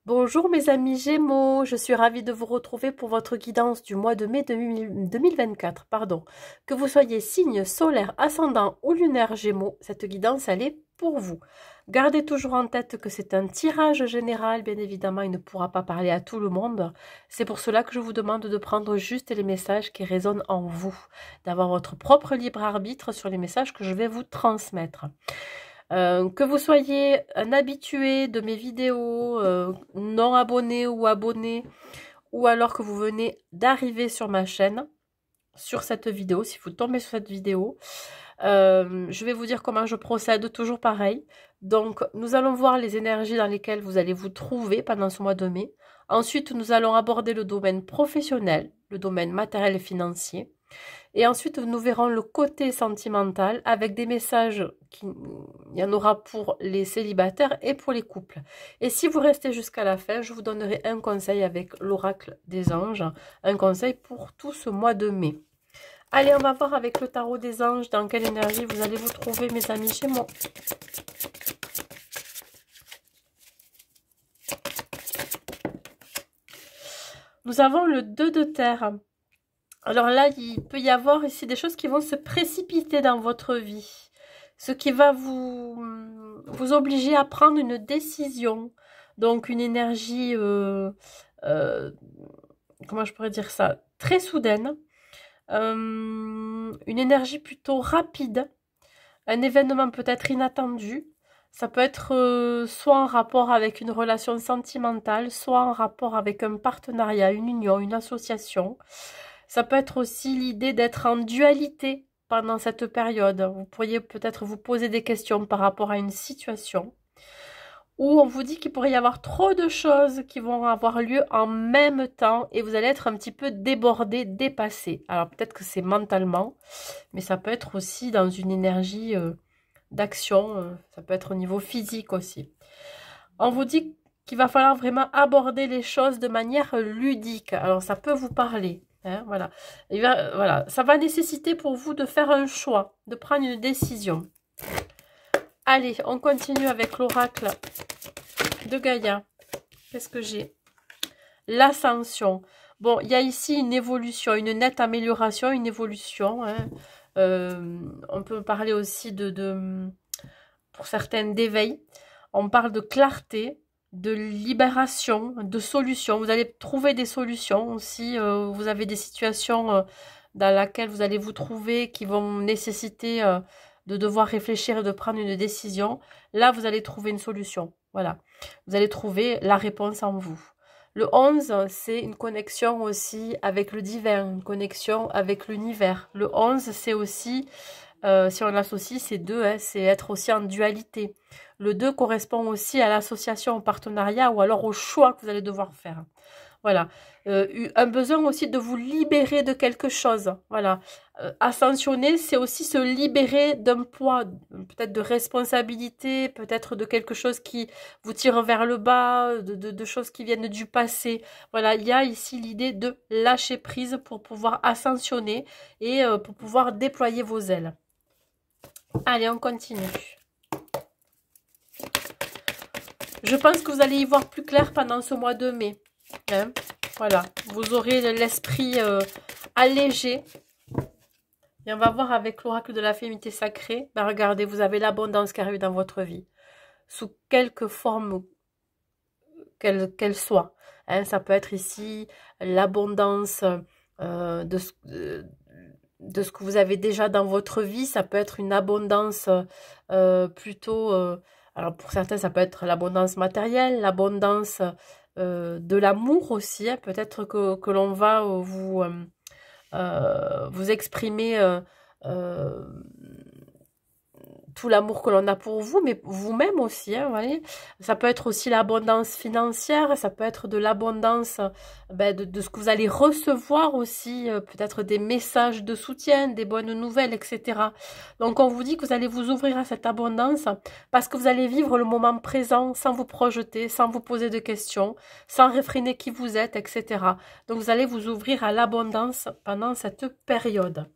Bonjour mes amis Gémeaux, je suis ravie de vous retrouver pour votre guidance du mois de mai 2024. Que vous soyez signe solaire, ascendant ou lunaire Gémeaux, cette guidance elle est pour vous. Gardez toujours en tête que c'est un tirage général, bien évidemment il ne pourra pas parler à tout le monde. C'est pour cela que je vous demande de prendre juste les messages qui résonnent en vous, d'avoir votre propre libre arbitre sur les messages que je vais vous transmettre. Que vous soyez un habitué de mes vidéos, non abonné ou abonné, ou alors que vous venez d'arriver sur ma chaîne, sur cette vidéo, si vous tombez sur cette vidéo, je vais vous dire comment je procède, toujours pareil. Donc, nous allons voir les énergies dans lesquelles vous allez vous trouver pendant ce mois de mai. Ensuite, nous allons aborder le domaine professionnel, le domaine matériel et financier. Et ensuite, nous verrons le côté sentimental avec des messages il y en aura pour les célibataires et pour les couples. Et si vous restez jusqu'à la fin, je vous donnerai un conseil avec l'oracle des anges, un conseil pour tout ce mois de mai. Allez, on va voir avec le tarot des anges dans quelle énergie vous allez vous trouver, mes amis, chez moi. Nous avons le 2 de terre. Alors là, il peut y avoir ici des choses qui vont se précipiter dans votre vie. Ce qui va vous obliger à prendre une décision. Donc une énergie, comment je pourrais dire ça, très soudaine. Une énergie plutôt rapide. Un événement peut-être inattendu. Ça peut être soit en rapport avec une relation sentimentale, soit en rapport avec un partenariat, une union, une association. Ça peut être aussi l'idée d'être en dualité pendant cette période. Vous pourriez peut-être vous poser des questions par rapport à une situation. Ou on vous dit qu'il pourrait y avoir trop de choses qui vont avoir lieu en même temps et vous allez être un petit peu débordé, dépassé. Alors peut-être que c'est mentalement, mais ça peut être aussi dans une énergie d'action, ça peut être au niveau physique aussi. On vous dit qu'il va falloir vraiment aborder les choses de manière ludique. Alors ça peut vous parler. Hein, voilà. Voilà. Ça va nécessiter pour vous de faire un choix, de prendre une décision. Allez, on continue avec l'oracle de Gaïa. Qu'est-ce que j'ai? L'ascension. Bon, il y a ici une évolution, une nette amélioration, une évolution. Hein. On peut parler aussi pour certaines, d'éveil. On parle de clarté, de libération, de solutions. Vous allez trouver des solutions aussi. Vous avez des situations dans lesquelles vous allez vous trouver qui vont nécessiter de devoir réfléchir et de prendre une décision. Là, vous allez trouver une solution. Voilà. Vous allez trouver la réponse en vous. Le 11, c'est une connexion aussi avec le divin, une connexion avec l'univers. Le 11, c'est aussi, si on associe ces deux, hein, c'est être aussi en dualité. Le 2 correspond aussi à l'association, au partenariat ou alors au choix que vous allez devoir faire. Voilà. Un besoin aussi de vous libérer de quelque chose. Voilà. Ascensionner, c'est aussi se libérer d'un poids, peut-être de responsabilité, peut-être de quelque chose qui vous tire vers le bas, de choses qui viennent du passé. Voilà, il y a ici l'idée de lâcher prise pour pouvoir ascensionner et pour pouvoir déployer vos ailes. Allez, on continue. Je pense que vous allez y voir plus clair pendant ce mois de mai. Hein, voilà, vous aurez l'esprit allégé. Et on va voir avec l'oracle de la féminité sacrée. Ben regardez, vous avez l'abondance qui arrive dans votre vie. Sous quelque forme qu'elle soit. Hein, ça peut être ici l'abondance de ce que vous avez déjà dans votre vie. Ça peut être une abondance plutôt... alors pour certains, ça peut être l'abondance matérielle, l'abondance de l'amour aussi. Hein. Peut-être que l'on va vous exprimer tout l'amour que l'on a pour vous, mais vous-même aussi, hein, vous voyez. Ça peut être aussi l'abondance financière, ça peut être de l'abondance de ce que vous allez recevoir aussi, peut-être des messages de soutien, des bonnes nouvelles, etc. Donc on vous dit que vous allez vous ouvrir à cette abondance parce que vous allez vivre le moment présent sans vous projeter, sans vous poser de questions, sans réfréner qui vous êtes, etc. Donc vous allez vous ouvrir à l'abondance pendant cette période.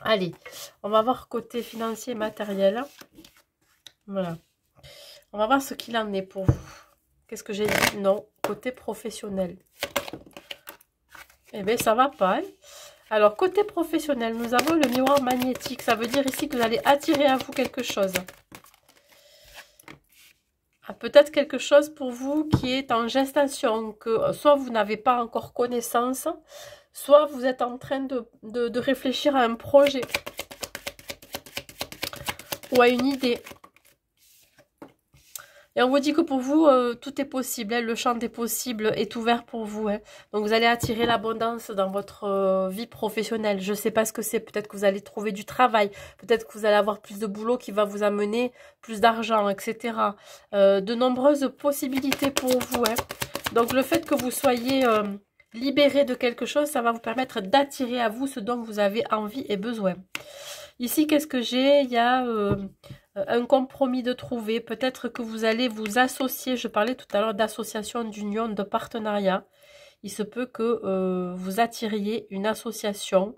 Allez, on va voir côté financier et matériel. Voilà. On va voir ce qu'il en est pour vous. Qu'est-ce que j'ai dit? Non, côté professionnel. Eh bien, ça va pas. Hein. Alors, côté professionnel, nous avons le miroir magnétique. Ça veut dire ici que vous allez attirer à vous quelque chose. Peut-être quelque chose pour vous qui est en gestation, que soit vous n'avez pas encore connaissance, soit vous êtes en train de réfléchir à un projet ou à une idée. Et on vous dit que pour vous, tout est possible. Hein, le champ des possibles est ouvert pour vous. Hein. Donc, vous allez attirer l'abondance dans votre vie professionnelle. Je ne sais pas ce que c'est. Peut-être que vous allez trouver du travail. Peut-être que vous allez avoir plus de boulot qui va vous amener plus d'argent, etc. De nombreuses possibilités pour vous. Hein. Donc, le fait que vous soyez libéré de quelque chose, ça va vous permettre d'attirer à vous ce dont vous avez envie et besoin. Ici, qu'est-ce que j'ai? Il y a un compromis de trouver. Peut-être que vous allez vous associer. Je parlais tout à l'heure d'association, d'union, de partenariat. Il se peut que vous attiriez une association,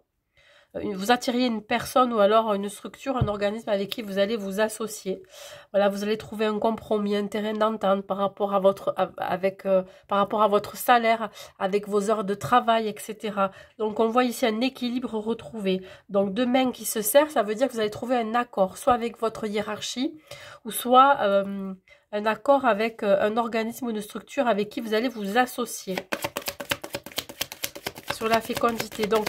vous attiriez une personne ou alors une structure, un organisme avec qui vous allez vous associer. Voilà, vous allez trouver un compromis, un terrain d'entente par rapport à par rapport à votre salaire, avec vos heures de travail, etc. Donc, on voit ici un équilibre retrouvé. Donc, deux mains qui se serrent, ça veut dire que vous allez trouver un accord, soit avec votre hiérarchie, ou soit un accord avec un organisme ou une structure avec qui vous allez vous associer. Sur la fécondité. Donc,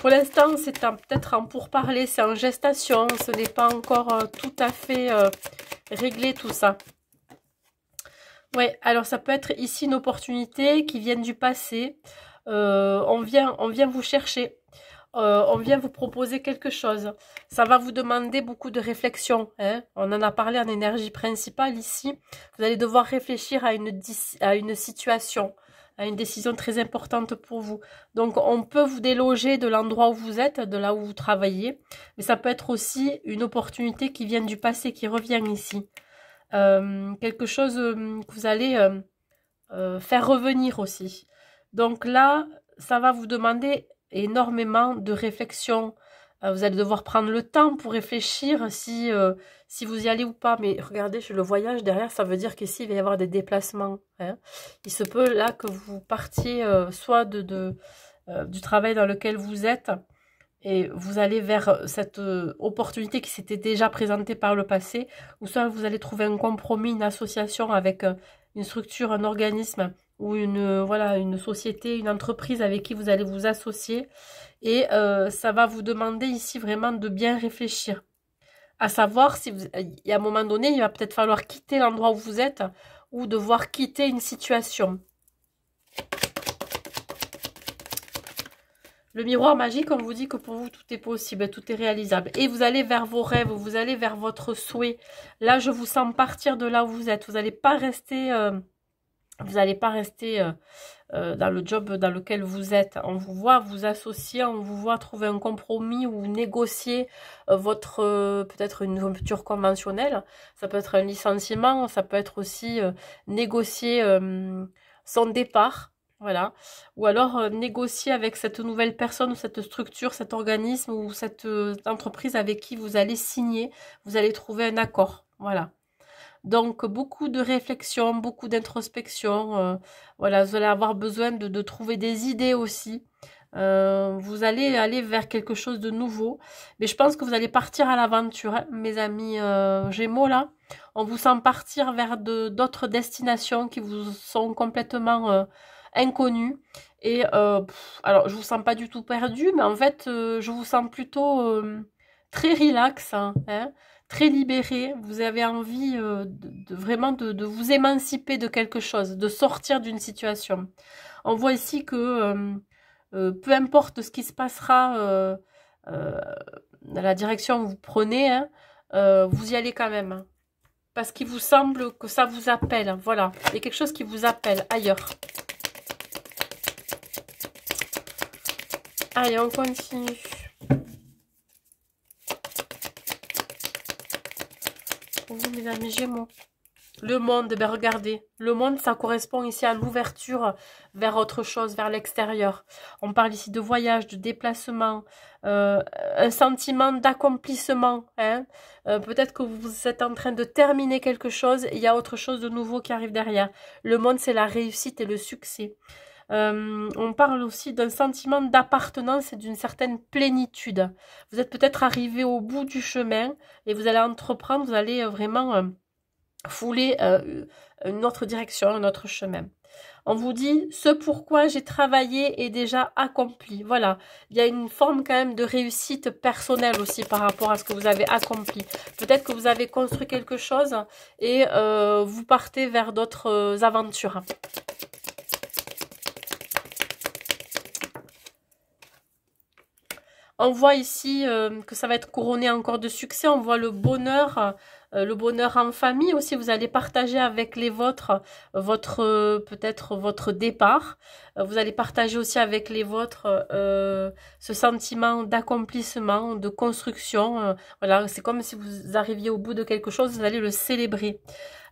pour l'instant, c'est peut-être en pourparlers, c'est en gestation, ce n'est pas encore tout à fait réglé tout ça. Ouais, alors ça peut être ici une opportunité qui vient du passé. On vient vous chercher. On vient vous proposer quelque chose. Ça va vous demander beaucoup de réflexion. Hein. On en a parlé en énergie principale ici. Vous allez devoir réfléchir à une situation, à une décision très importante pour vous. Donc, on peut vous déloger de l'endroit où vous êtes, de là où vous travaillez. Mais ça peut être aussi une opportunité qui vient du passé, qui revient ici. Quelque chose que vous allez faire revenir aussi. Donc là, ça va vous demander énormément de réflexion. Vous allez devoir prendre le temps pour réfléchir si vous y allez ou pas. Mais regardez, le voyage derrière, ça veut dire qu'ici, il va y avoir des déplacements. Hein. Il se peut là que vous partiez soit du travail dans lequel vous êtes et vous allez vers cette opportunité qui s'était déjà présentée par le passé, ou soit vous allez trouver un compromis, une association avec une structure, un organisme ou une société, une entreprise avec qui vous allez vous associer. Et ça va vous demander ici vraiment de bien réfléchir. À savoir, à un moment donné, il va peut-être falloir quitter l'endroit où vous êtes ou devoir quitter une situation. Le miroir magique, on vous dit que pour vous, tout est possible, tout est réalisable. Et vous allez vers vos rêves, vous allez vers votre souhait. Là, je vous sens partir de là où vous êtes. Vous n'allez pas rester... dans le job dans lequel vous êtes. On vous voit vous associer, on vous voit trouver un compromis ou négocier peut-être une rupture conventionnelle. Ça peut être un licenciement, ça peut être aussi négocier son départ. Voilà. Ou alors négocier avec cette nouvelle personne ou cette structure, cet organisme ou cette entreprise avec qui vous allez signer. Vous allez trouver un accord. Voilà. Donc, beaucoup de réflexion, beaucoup d'introspection. Voilà, vous allez avoir besoin de trouver des idées aussi. Vous allez aller vers quelque chose de nouveau. Mais je pense que vous allez partir à l'aventure, hein, mes amis Gémeaux, là. On vous sent partir vers d'autres destinations qui vous sont complètement inconnues. Et, alors, je vous sens pas du tout perdu, mais en fait, je vous sens plutôt très relax, hein, très libéré. Vous avez envie vraiment de vous émanciper de quelque chose, de sortir d'une situation. On voit ici que peu importe ce qui se passera dans la direction que vous prenez, hein, vous y allez quand même. Hein, parce qu'il vous semble que ça vous appelle. Hein, voilà, il y a quelque chose qui vous appelle ailleurs. Allez, on continue. Pour vous, mes amis Gémeaux. Le monde, ben regardez, le monde, ça correspond ici à l'ouverture vers autre chose, vers l'extérieur. On parle ici de voyage, de déplacement, un sentiment d'accomplissement. Hein. Peut-être que vous êtes en train de terminer quelque chose, et il y a autre chose de nouveau qui arrive derrière. Le monde, c'est la réussite et le succès. On parle aussi d'un sentiment d'appartenance et d'une certaine plénitude. Vous êtes peut-être arrivé au bout du chemin et vous allez entreprendre, vous allez vraiment fouler une autre direction, un autre chemin. On vous dit, ce pourquoi j'ai travaillé est déjà accompli. Voilà, il y a une forme quand même de réussite personnelle aussi par rapport à ce que vous avez accompli. Peut-être que vous avez construit quelque chose et vous partez vers d'autres aventures. On voit ici que ça va être couronné encore de succès. On voit le bonheur en famille aussi. Vous allez partager avec les vôtres peut-être votre départ. Vous allez partager aussi avec les vôtres ce sentiment d'accomplissement, de construction. Voilà, c'est comme si vous arriviez au bout de quelque chose, vous allez le célébrer.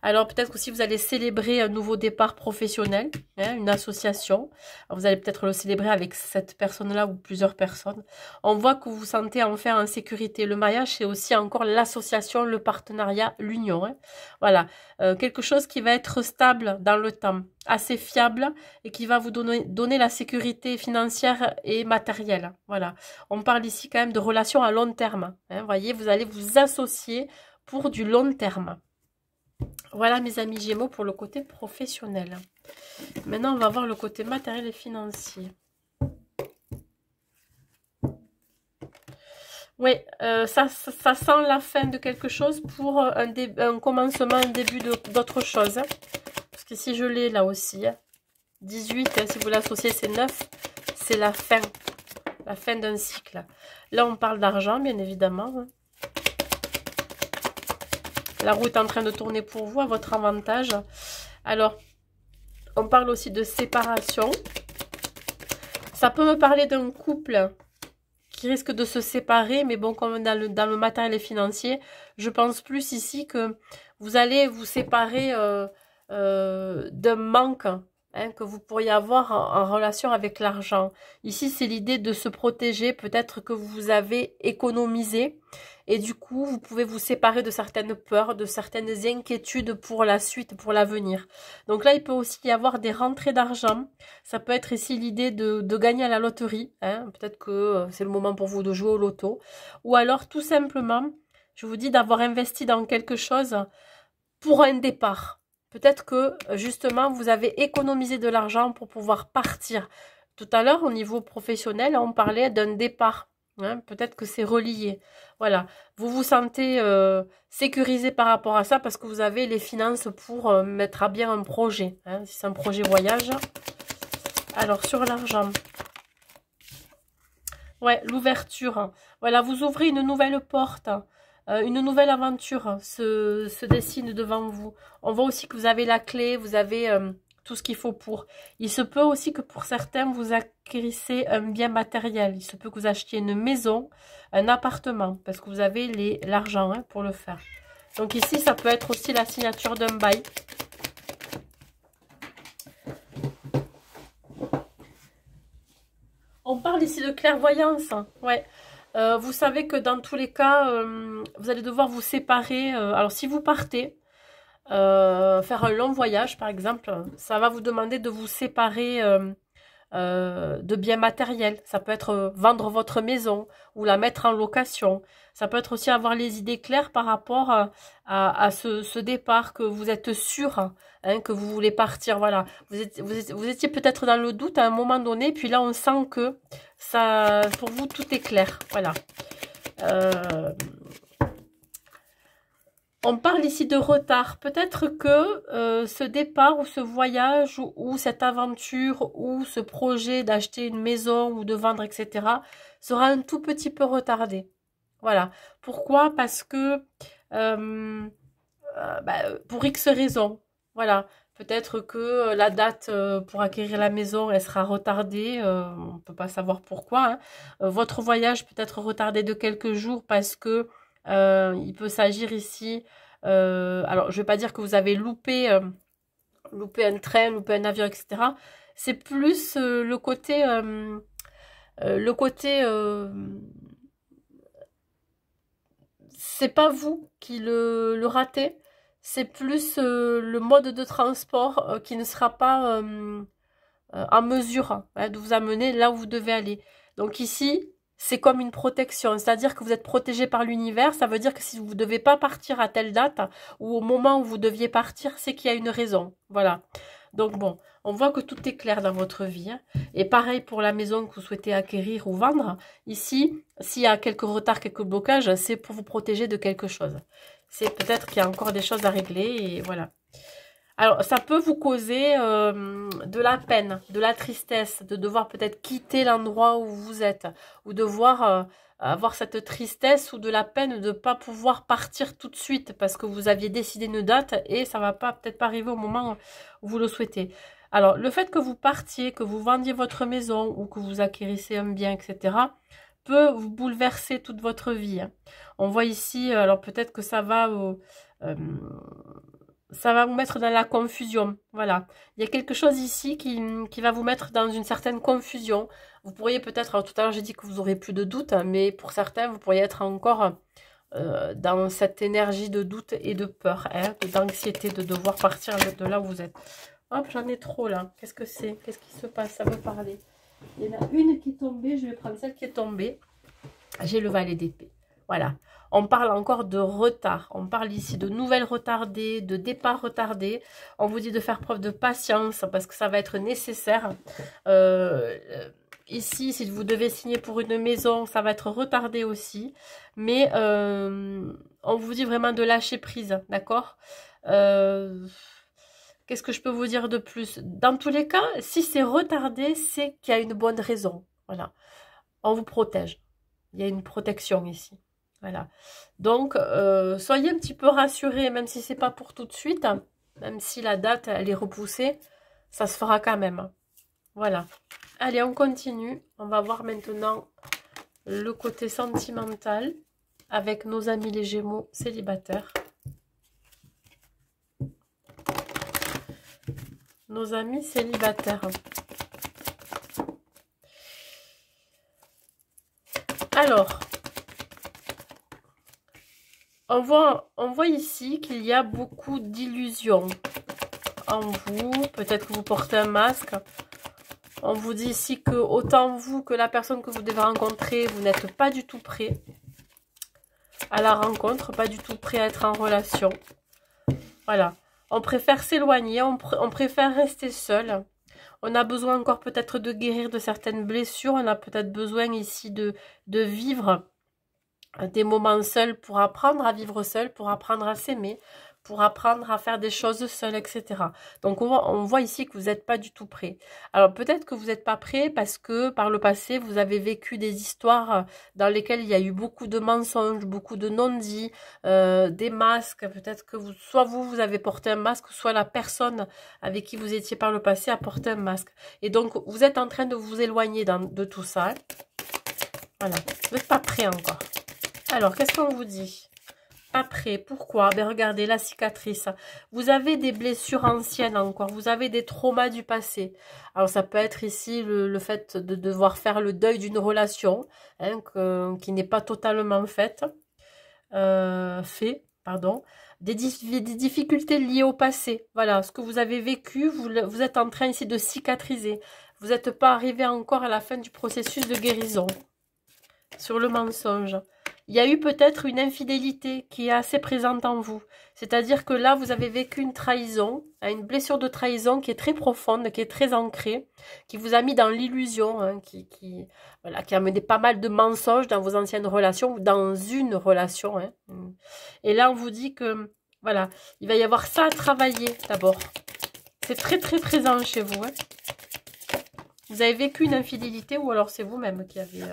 Alors peut-être aussi vous allez célébrer un nouveau départ professionnel, hein, une association. Alors, vous allez peut-être le célébrer avec cette personne-là ou plusieurs personnes. On voit que vous vous sentez enfin en sécurité. Le mariage, c'est aussi encore l'association, le partenariat, l'union. Hein. Voilà, quelque chose qui va être stable dans le temps, assez fiable et qui va vous donner la sécurité financière et matérielle. Voilà, on parle ici quand même de relations à long terme. Hein. Voyez, vous allez vous associer pour du long terme. Voilà mes amis Gémeaux pour le côté professionnel. Maintenant, on va voir le côté matériel et financier. Oui, ça sent la fin de quelque chose pour un commencement, un début d'autre chose. Hein. Parce que si je l'ai là aussi, hein, 18, hein, si vous l'associez, c'est 9, c'est la fin d'un cycle. Là, on parle d'argent, bien évidemment. Hein. La roue est en train de tourner pour vous, à votre avantage. Alors, on parle aussi de séparation. Ça peut me parler d'un couple qui risque de se séparer, mais bon, comme dans le matériel et financier, je pense plus ici que vous allez vous séparer d'un manque hein, que vous pourriez avoir en relation avec l'argent. Ici, c'est l'idée de se protéger. Peut-être que vous avez économisé et du coup, vous pouvez vous séparer de certaines peurs, de certaines inquiétudes pour la suite, pour l'avenir. Donc là, il peut aussi y avoir des rentrées d'argent. Ça peut être ici l'idée de gagner à la loterie. Hein. Peut-être que c'est le moment pour vous de jouer au loto. Ou alors, tout simplement, je vous dis d'avoir investi dans quelque chose pour un départ. Peut-être que, justement, vous avez économisé de l'argent pour pouvoir partir. Tout à l'heure, au niveau professionnel, on parlait d'un départ. Hein, peut-être que c'est relié. Voilà. Vous vous sentez sécurisé par rapport à ça parce que vous avez les finances pour mettre à bien un projet. Hein, si c'est un projet voyage. Alors, sur l'argent. Ouais, l'ouverture. Voilà, vous ouvrez une nouvelle porte. Une nouvelle aventure se dessine devant vous. On voit aussi que vous avez la clé, vous avez tout ce qu'il faut pour. Il se peut aussi que pour certains, vous acquérissez un bien matériel. Il se peut que vous achetiez une maison, un appartement, parce que vous avez l'argent hein, pour le faire. Donc ici, ça peut être aussi la signature d'un bail. On parle ici de clairvoyance. Ouais. Vous savez que dans tous les cas, vous allez devoir vous séparer. Alors, si vous partez, faire un long voyage, par exemple, ça va vous demander de vous séparer de biens matériels. Ça peut être vendre votre maison ou la mettre en location. Ça peut être aussi avoir les idées claires par rapport à ce départ, que vous êtes sûr hein, que vous voulez partir. Voilà, vous étiez peut-être dans le doute à un moment donné, puis là on sent que ça, pour vous tout est clair. Voilà. On parle ici de retard. Peut-être que ce départ ou ce voyage ou cette aventure ou ce projet d'acheter une maison ou de vendre, etc. sera un tout petit peu retardé. Voilà. Pourquoi? Parce que pour X raisons. Voilà. Peut-être que la date pour acquérir la maison, elle sera retardée. On ne peut pas savoir pourquoi. Hein. Votre voyage peut être retardé de quelques jours parce que il peut s'agir ici Alors, je ne vais pas dire que vous avez loupé un train, loupé un avion, etc. C'est plus le côté... c'est pas vous qui le ratez, c'est plus le mode de transport qui ne sera pas en mesure de vous amener là où vous devez aller. Donc ici, c'est comme une protection, c'est-à-dire que vous êtes protégé par l'univers, ça veut dire que si vous ne devez pas partir à telle date, ou au moment où vous deviez partir, c'est qu'il y a une raison. Voilà. Donc bon, on voit que tout est clair dans votre vie. Hein. Et pareil pour la maison que vous souhaitez acquérir ou vendre. Ici, s'il y a quelques retards, quelques blocages, c'est pour vous protéger de quelque chose. C'est peut-être qu'il y a encore des choses à régler et voilà. Alors, ça peut vous causer de la peine, de la tristesse, de devoir peut-être quitter l'endroit où vous êtes, ou de voir avoir cette tristesse ou de la peine de ne pas pouvoir partir tout de suite parce que vous aviez décidé une date et ça va pas peut-être pas arriver au moment où vous le souhaitez. Alors, le fait que vous partiez, que vous vendiez votre maison ou que vous acquérissez un bien, etc., peut vous bouleverser toute votre vie. Hein. On voit ici, alors peut-être que ça va vous mettre dans la confusion. Voilà. Il y a quelque chose ici qui va vous mettre dans une certaine confusion. Vous pourriez peut-être, tout à l'heure j'ai dit que vous aurez plus de doute, mais pour certains, vous pourriez être encore dans cette énergie de doute et de peur, hein, d'anxiété de devoir partir de là où vous êtes. Hop, j'en ai trop là. Qu'est-ce que c'est? Qu'est-ce qui se passe? Ça veut parler. Il y en a une qui est tombée, je vais prendre celle qui est tombée. J'ai le valet d'épée. Voilà. On parle encore de retard. On parle ici de nouvelles retardées, de départ retardé. On vous dit de faire preuve de patience parce que ça va être nécessaire. Ici, si vous devez signer pour une maison, ça va être retardé aussi. Mais on vous dit vraiment de lâcher prise, d'accord? Qu'est-ce que je peux vous dire de plus? Dans tous les cas, si c'est retardé, c'est qu'il y a une bonne raison. Voilà. On vous protège. Il y a une protection ici. Voilà. Donc, soyez un petit peu rassurés, même si c'est pas pour tout de suite, hein, même si la date, elle est repoussée, ça se fera quand même. Voilà. Allez, on continue. On va voir maintenant le côté sentimental avec nos amis les Gémeaux célibataires. Nos amis célibataires. Alors, on voit ici qu'il y a beaucoup d'illusions en vous. Peut-être que vous portez un masque. On vous dit ici que autant vous que la personne que vous devez rencontrer, vous n'êtes pas du tout prêt à la rencontre, pas du tout prêt à être en relation. Voilà. On préfère s'éloigner, on préfère rester seul. On a besoin encore peut-être de guérir de certaines blessures. On a peut-être besoin ici de vivre des moments seuls pour apprendre à vivre seul, pour apprendre à s'aimer, pour apprendre à faire des choses seul, etc. Donc on voit ici que vous n'êtes pas du tout prêt. Alors peut-être que vous n'êtes pas prêt parce que par le passé, vous avez vécu des histoires dans lesquelles il y a eu beaucoup de mensonges, beaucoup de non-dits, des masques. Peut-être que soit vous avez porté un masque, soit la personne avec qui vous étiez par le passé a porté un masque. Et donc vous êtes en train de vous éloigner de tout ça. Hein. Voilà, vous n'êtes pas prêt encore. Alors, qu'est-ce qu'on vous dit? Pas prêt. Pourquoi? Ben regardez, la cicatrice. Vous avez des blessures anciennes encore. Vous avez des traumas du passé. Alors, ça peut être ici le fait de devoir faire le deuil d'une relation hein, qui n'est pas totalement faite. Pardon. Des difficultés liées au passé. Voilà, ce que vous avez vécu, vous êtes en train ici de cicatriser. Vous n'êtes pas arrivé encore à la fin du processus de guérison. Sur le mensonge. Il y a eu peut-être une infidélité qui est assez présente en vous. C'est-à-dire que là, vous avez vécu une trahison, une blessure de trahison qui est très profonde, qui est très ancrée, qui vous a mis dans l'illusion, hein, qui a mené pas mal de mensonges dans vos anciennes relations ou dans une relation. Hein. Et là, on vous dit que, voilà, il va y avoir ça à travailler d'abord. C'est très, très présent chez vous. Hein. Vous avez vécu une infidélité ou alors c'est vous-même qui avez...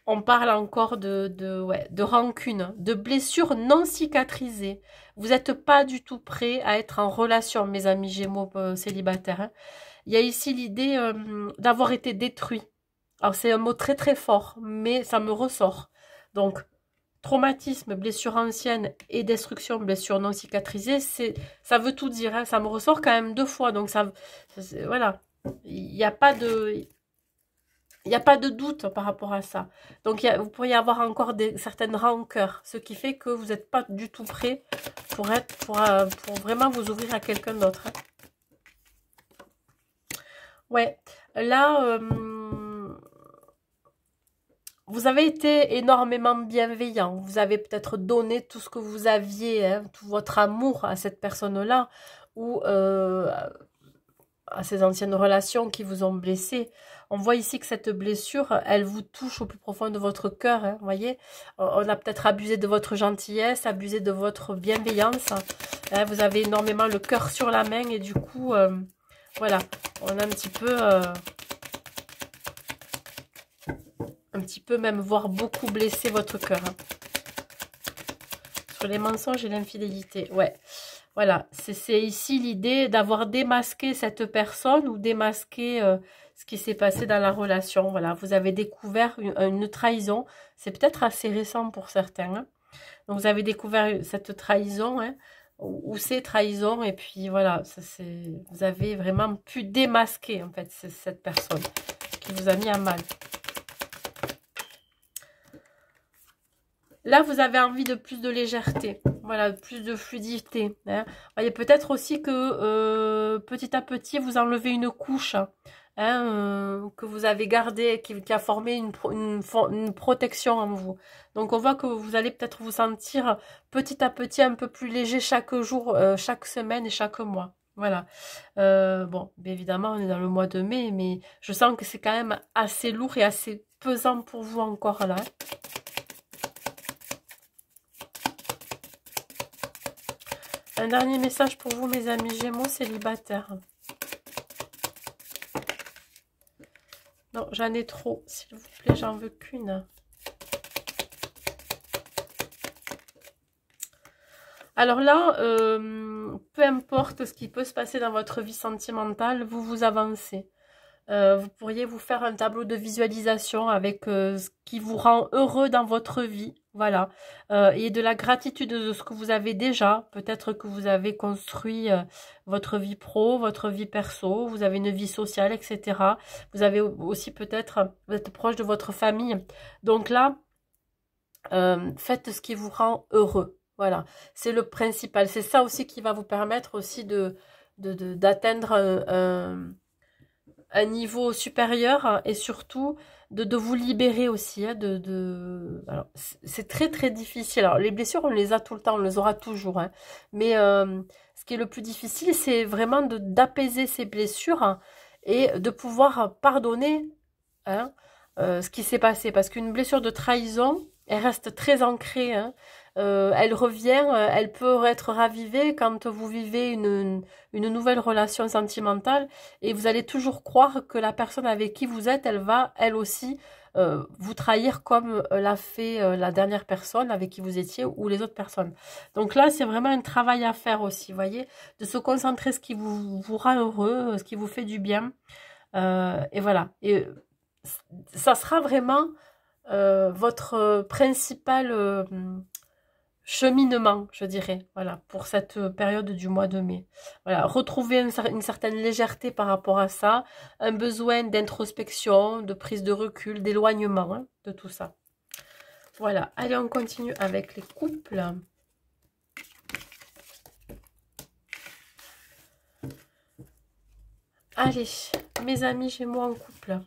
On parle encore de rancune, de blessures non cicatrisées. Vous n'êtes pas du tout prêt à être en relation, mes amis Gémeaux célibataires. Hein. Il y a ici l'idée d'avoir été détruit. Alors, c'est un mot très très fort, mais ça me ressort. Donc, traumatisme, blessure ancienne et destruction, blessure non cicatrisée, ça veut tout dire. Hein. Ça me ressort quand même 2 fois. Donc, voilà. Il n'y a pas de... Il n'y a pas de doute par rapport à ça. Donc, vous pourriez avoir encore certaines rancœurs, ce qui fait que vous n'êtes pas du tout prêt pour vraiment vous ouvrir à quelqu'un d'autre. Hein. Ouais, là, vous avez été énormément bienveillant. Vous avez peut-être donné tout ce que vous aviez, hein, tout votre amour à cette personne-là, ou à ces anciennes relations qui vous ont blessé. On voit ici que cette blessure, elle vous touche au plus profond de votre cœur. Hein, vous voyez, on a peut-être abusé de votre gentillesse, abusé de votre bienveillance. Hein, vous avez énormément le cœur sur la main et du coup, voilà, on a un petit peu même, voire beaucoup blessé votre cœur. Hein. Sur les mensonges et l'infidélité, ouais. Voilà, c'est ici l'idée d'avoir démasqué cette personne ou démasqué ce qui s'est passé dans la relation. Voilà, vous avez découvert une trahison. C'est peut-être assez récent pour certains. Hein. Donc, vous avez découvert cette trahison, hein, ou ces trahisons. Et puis, voilà, vous avez vraiment pu démasquer, en fait, cette personne qui vous a mis à mal. Là, vous avez envie de plus de légèreté, voilà, plus de fluidité. Hein. Voyez, peut-être aussi que petit à petit, vous enlevez une couche hein, que vous avez gardée, qui a formé une protection en vous. Donc, on voit que vous allez peut-être vous sentir petit à petit un peu plus léger chaque jour, chaque semaine et chaque mois. Voilà. Bon, bien évidemment, on est dans le mois de mai, mais je sens que c'est quand même assez lourd et assez pesant pour vous encore là. Un dernier message pour vous, mes amis Gémeaux célibataires. Non, j'en ai trop. S'il vous plaît, j'en veux qu'une. Alors là, peu importe ce qui peut se passer dans votre vie sentimentale, vous avancez. Vous pourriez vous faire un tableau de visualisation avec ce qui vous rend heureux dans votre vie. Voilà. Et de la gratitude de ce que vous avez déjà. Peut-être que vous avez construit votre vie pro, votre vie perso. Vous avez une vie sociale, etc. Vous avez aussi peut-être, vous êtes proche de votre famille. Donc là, faites ce qui vous rend heureux. Voilà. C'est le principal. C'est ça aussi qui va vous permettre aussi d'atteindre un niveau supérieur et surtout de vous libérer aussi. Hein, Alors, c'est très très difficile. Alors les blessures, on les a tout le temps, on les aura toujours. Hein, mais ce qui est le plus difficile, c'est vraiment d'apaiser ces blessures hein, et de pouvoir pardonner hein, ce qui s'est passé. Parce qu'une blessure de trahison, elle reste très ancrée. Hein, elle revient, elle peut être ravivée quand vous vivez une nouvelle relation sentimentale et vous allez toujours croire que la personne avec qui vous êtes, elle va, elle aussi, vous trahir comme l'a fait la dernière personne avec qui vous étiez ou les autres personnes. Donc là, c'est vraiment un travail à faire aussi, vous voyez, de se concentrer sur ce qui vous rend heureux, ce qui vous fait du bien. Et voilà. Et ça sera vraiment votre principal cheminement, je dirais, voilà, pour cette période du mois de mai. Voilà, retrouver une certaine légèreté par rapport à ça, un besoin d'introspection, de prise de recul, d'éloignement hein, de tout ça. Voilà, allez, on continue avec les couples. Allez, mes amis, Gémeaux en couple.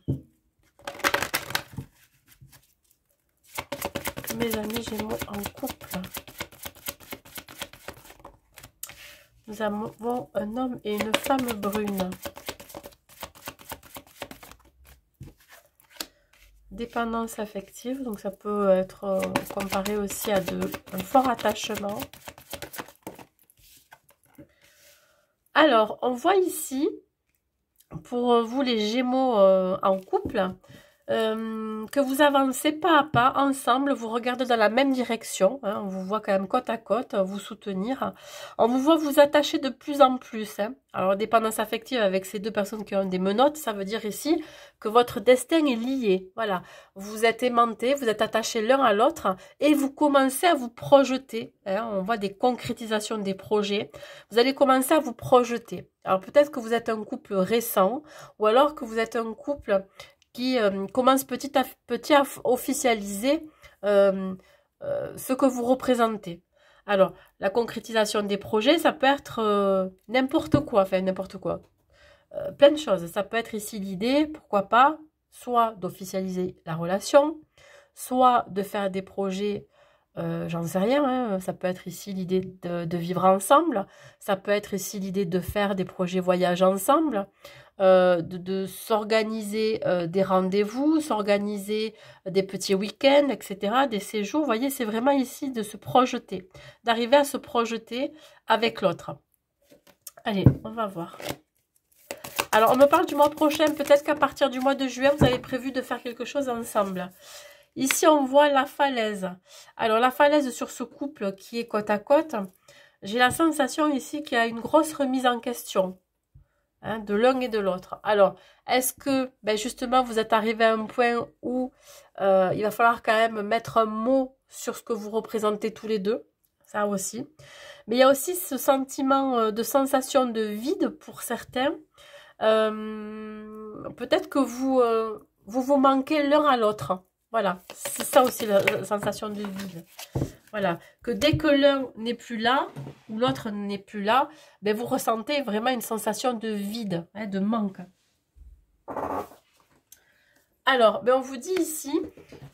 Mes amis Gémeaux en couple. Nous avons un homme et une femme brune. Dépendance affective, donc ça peut être comparé aussi à un fort attachement. Alors, on voit ici, pour vous les Gémeaux en couple, que vous avancez pas à pas ensemble, vous regardez dans la même direction, hein, on vous voit quand même côte à côte, vous soutenir, on vous voit vous attacher de plus en plus. Hein. Alors, dépendance affective avec ces deux personnes qui ont des menottes, ça veut dire ici que votre destin est lié. Voilà, vous êtes aimantés, vous êtes attachés l'un à l'autre et vous commencez à vous projeter. Hein, on voit des concrétisations des projets. Vous allez commencer à vous projeter. Alors, peut-être que vous êtes un couple récent ou alors que vous êtes un couple qui commence petit à petit à officialiser ce que vous représentez. Alors, la concrétisation des projets, ça peut être n'importe quoi, enfin n'importe quoi. Plein de choses. Ça peut être ici l'idée, pourquoi pas, soit d'officialiser la relation, soit de faire des projets, j'en sais rien, hein, ça peut être ici l'idée de vivre ensemble, ça peut être ici l'idée de faire des projets voyage ensemble, de s'organiser des rendez-vous, s'organiser des petits week-ends, etc., des séjours. Vous voyez, c'est vraiment ici de se projeter, d'arriver à se projeter avec l'autre. Allez, on va voir. Alors, on me parle du mois prochain. Peut-être qu'à partir du mois de juin, vous avez prévu de faire quelque chose ensemble. Ici, on voit la falaise. Alors, la falaise sur ce couple qui est côte à côte, j'ai la sensation ici qu'il y a une grosse remise en question. Hein, de l'un et de l'autre. Alors, est-ce que, ben justement, vous êtes arrivé à un point où il va falloir quand même mettre un mot sur ce que vous représentez tous les deux, ça aussi. Mais il y a aussi ce sentiment de sensation de vide pour certains. Peut-être que vous manquez l'un à l'autre. Voilà, c'est ça aussi la sensation de vide. Voilà, que dès que l'un n'est plus là, ou l'autre n'est plus là, ben vous ressentez vraiment une sensation de vide, hein, de manque. Alors, ben on vous dit ici,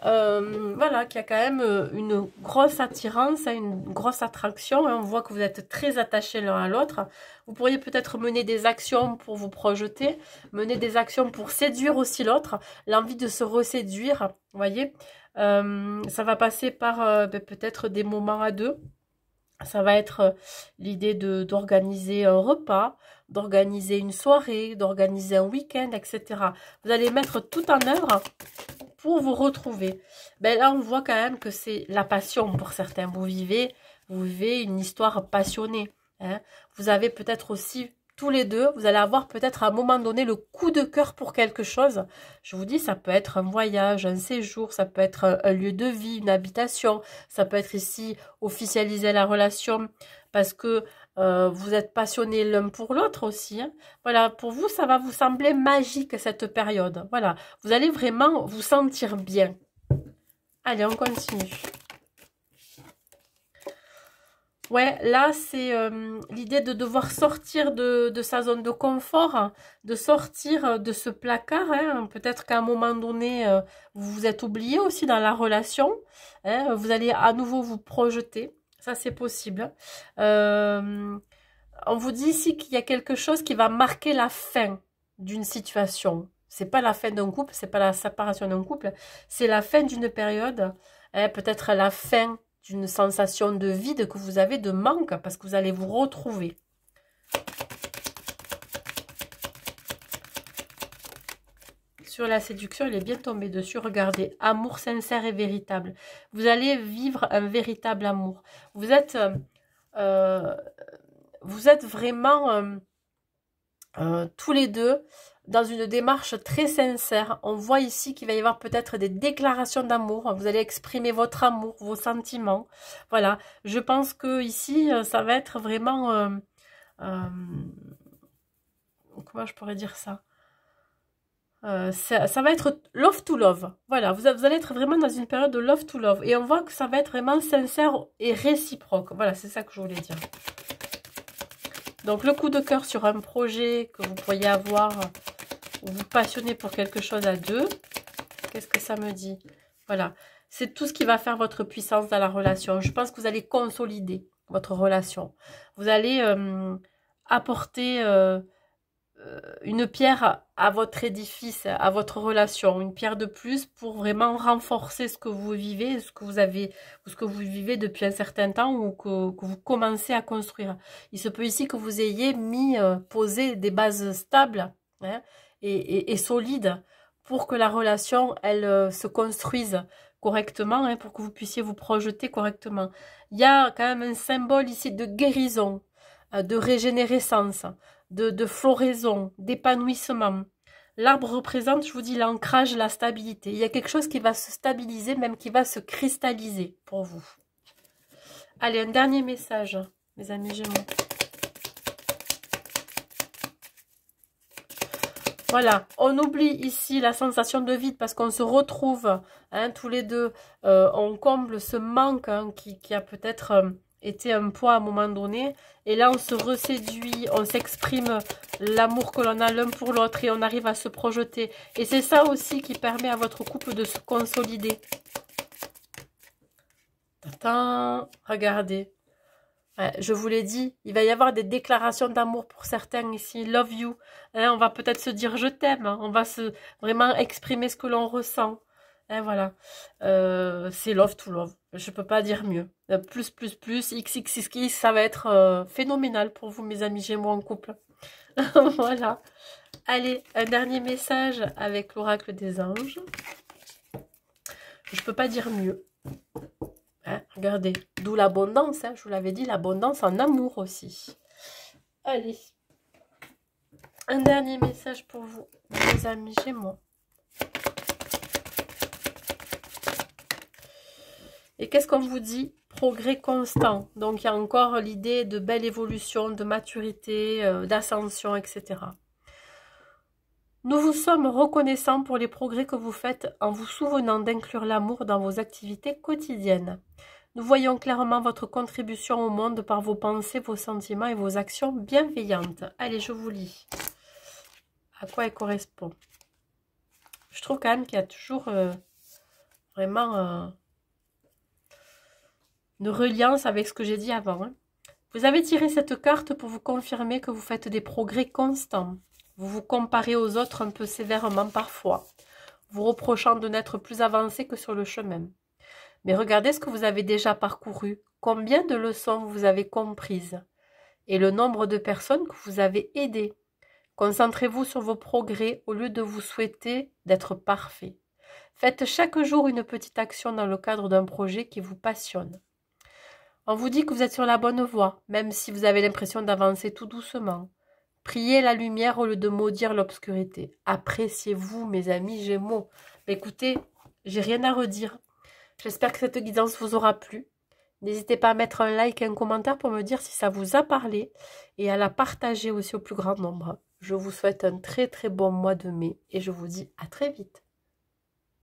voilà, qu'il y a quand même une grosse attirance, hein, une grosse attraction. Hein, on voit que vous êtes très attachés l'un à l'autre. Vous pourriez peut-être mener des actions pour vous projeter, mener des actions pour séduire aussi l'autre, l'envie de se reséduire, vous voyez. Ça va passer par ben, peut-être des moments à deux. Ça va être l'idée d'organiser un repas, d'organiser une soirée, d'organiser un week-end, etc. Vous allez mettre tout en œuvre pour vous retrouver. Ben là, on voit quand même que c'est la passion pour certains. Vous vivez une histoire passionnée. Hein. Vous avez peut-être aussi tous les deux, vous allez avoir peut-être à un moment donné le coup de cœur pour quelque chose. Je vous dis, ça peut être un voyage, un séjour, ça peut être un lieu de vie, une habitation, ça peut être ici officialiser la relation parce que vous êtes passionnés l'un pour l'autre aussi. Hein. Voilà, pour vous, ça va vous sembler magique cette période. Voilà, vous allez vraiment vous sentir bien. Allez, on continue. Ouais, là, c'est l'idée de devoir sortir de sa zone de confort, hein, de sortir de ce placard. Hein. Peut-être qu'à un moment donné, vous vous êtes oublié aussi dans la relation. Hein, vous allez à nouveau vous projeter. Ça, c'est possible. On vous dit ici qu'il y a quelque chose qui va marquer la fin d'une situation. C'est pas la fin d'un couple, c'est pas la séparation d'un couple, c'est la fin d'une période. Hein, peut-être la fin d'une sensation de vide que vous avez, de manque, parce que vous allez vous retrouver. Sur la séduction, il est bien tombé dessus. Regardez, amour sincère et véritable. Vous allez vivre un véritable amour. Vous êtes vraiment tous les deux dans une démarche très sincère. On voit ici qu'il va y avoir peut-être des déclarations d'amour. Vous allez exprimer votre amour, vos sentiments. Voilà, je pense que ici, ça va être vraiment... comment je pourrais dire ça, ça va être love to love. Voilà, vous allez être vraiment dans une période de love to love. Et on voit que ça va être vraiment sincère et réciproque. Voilà, c'est ça que je voulais dire. Donc, le coup de cœur sur un projet que vous pourriez avoir, ou vous passionnez pour quelque chose à deux. Qu'est-ce que ça me dit? Voilà, c'est tout ce qui va faire votre puissance dans la relation. Je pense que vous allez consolider votre relation. Vous allez apporter une pierre à votre édifice, à votre relation. Une pierre de plus pour vraiment renforcer ce que vous vivez, ce que vous vivez depuis un certain temps ou que vous commencez à construire. Il se peut ici que vous ayez posé des bases stables, hein, et solides pour que la relation, elle se construise correctement, hein, pour que vous puissiez vous projeter correctement. Il y a quand même un symbole ici de guérison, de régénérescence, de floraison, d'épanouissement. L'arbre représente, je vous dis, l'ancrage, la stabilité. Il y a quelque chose qui va se stabiliser, même qui va se cristalliser pour vous. Allez, un dernier message, mes amis Gémeaux. Voilà, on oublie ici la sensation de vide parce qu'on se retrouve, hein, tous les deux, on comble ce manque, hein, qui a peut-être été un poids à un moment donné. Et là, on se reséduit, on s'exprime l'amour que l'on a l'un pour l'autre et on arrive à se projeter. Et c'est ça aussi qui permet à votre couple de se consolider. Attends, regardez. Ouais, je vous l'ai dit, il va y avoir des déclarations d'amour pour certains ici. Love you. Hein, on va peut-être se dire je t'aime. Hein, on va se vraiment exprimer ce que l'on ressent. Hein, voilà. C'est love to love. Je peux pas dire mieux. Plus, XXX, ça va être phénoménal pour vous, mes amis Gémeaux en couple. Voilà. Allez, un dernier message avec l'oracle des anges. Je peux pas dire mieux. Hein, regardez, d'où l'abondance, hein, je vous l'avais dit, l'abondance en amour aussi. Allez, un dernier message pour vous, mes amis Gémeaux. Et qu'est-ce qu'on vous dit? Progrès constant. Donc, il y a encore l'idée de belle évolution, de maturité, d'ascension, etc. Nous vous sommes reconnaissants pour les progrès que vous faites en vous souvenant d'inclure l'amour dans vos activités quotidiennes. Nous voyons clairement votre contribution au monde par vos pensées, vos sentiments et vos actions bienveillantes. Allez, je vous lis. À quoi elle correspond? Je trouve quand même qu'il y a toujours vraiment une reliance avec ce que j'ai dit avant. Hein. Vous avez tiré cette carte pour vous confirmer que vous faites des progrès constants. Vous vous comparez aux autres un peu sévèrement parfois, vous reprochant de n'être plus avancé que sur le chemin. Mais regardez ce que vous avez déjà parcouru, combien de leçons vous avez comprises, et le nombre de personnes que vous avez aidées. Concentrez-vous sur vos progrès au lieu de vous souhaiter d'être parfait. Faites chaque jour une petite action dans le cadre d'un projet qui vous passionne. On vous dit que vous êtes sur la bonne voie, même si vous avez l'impression d'avancer tout doucement. Priez la lumière au lieu de maudire l'obscurité. Appréciez-vous, mes amis Gémeaux. Mais écoutez, j'ai rien à redire. J'espère que cette guidance vous aura plu. N'hésitez pas à mettre un like et un commentaire pour me dire si ça vous a parlé et à la partager aussi au plus grand nombre. Je vous souhaite un très très bon mois de mai et je vous dis à très vite.